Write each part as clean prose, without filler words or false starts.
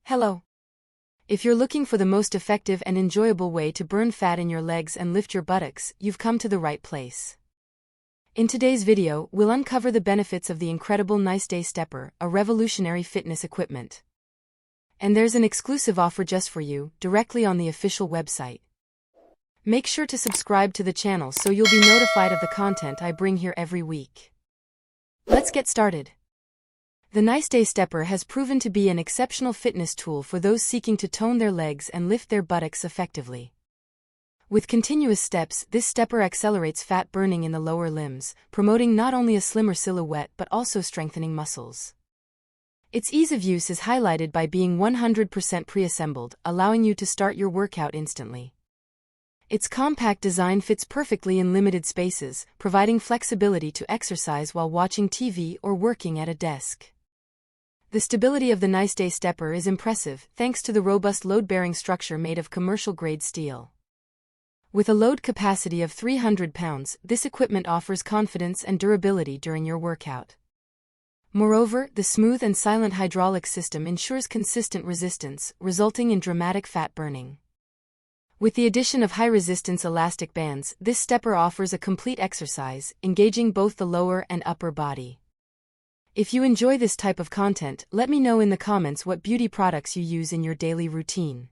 Hello. If you're looking for the most effective and enjoyable way to burn fat in your legs and lift your buttocks, you've come to the right place. In today's video, we'll uncover the benefits of the incredible Niceday Stepper, a revolutionary fitness equipment. And there's an exclusive offer just for you, directly on the official website. Make sure to subscribe to the channel so you'll be notified of the content I bring here every week. Let's get started. The Niceday Stepper has proven to be an exceptional fitness tool for those seeking to tone their legs and lift their buttocks effectively. With continuous steps, this stepper accelerates fat burning in the lower limbs, promoting not only a slimmer silhouette but also strengthening muscles. Its ease of use is highlighted by being 100% pre-assembled, allowing you to start your workout instantly. Its compact design fits perfectly in limited spaces, providing flexibility to exercise while watching TV or working at a desk. The stability of the Niceday Stepper is impressive, thanks to the robust load-bearing structure made of commercial-grade steel. With a load capacity of 300 pounds, this equipment offers confidence and durability during your workout. Moreover, the smooth and silent hydraulic system ensures consistent resistance, resulting in dramatic fat burning. With the addition of high-resistance elastic bands, this stepper offers a complete exercise, engaging both the lower and upper body. If you enjoy this type of content, let me know in the comments what beauty products you use in your daily routine.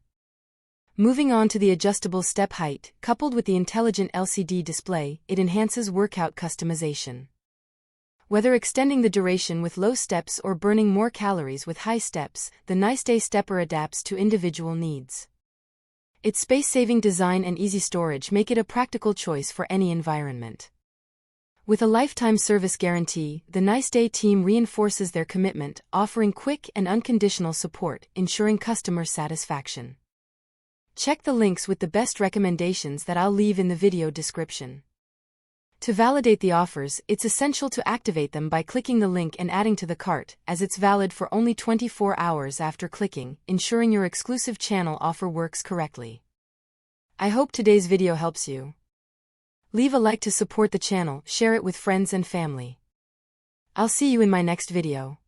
Moving on to the adjustable step height, coupled with the intelligent LCD display, it enhances workout customization. Whether extending the duration with low steps or burning more calories with high steps, the Niceday Stepper adapts to individual needs. Its space-saving design and easy storage make it a practical choice for any environment. With a lifetime service guarantee, the Niceday team reinforces their commitment, offering quick and unconditional support, ensuring customer satisfaction. Check the links with the best recommendations that I'll leave in the video description. To validate the offers, it's essential to activate them by clicking the link and adding to the cart, as it's valid for only 24 hours after clicking, ensuring your exclusive channel offer works correctly. I hope today's video helps you. Leave a like to support the channel, share it with friends and family. I'll see you in my next video.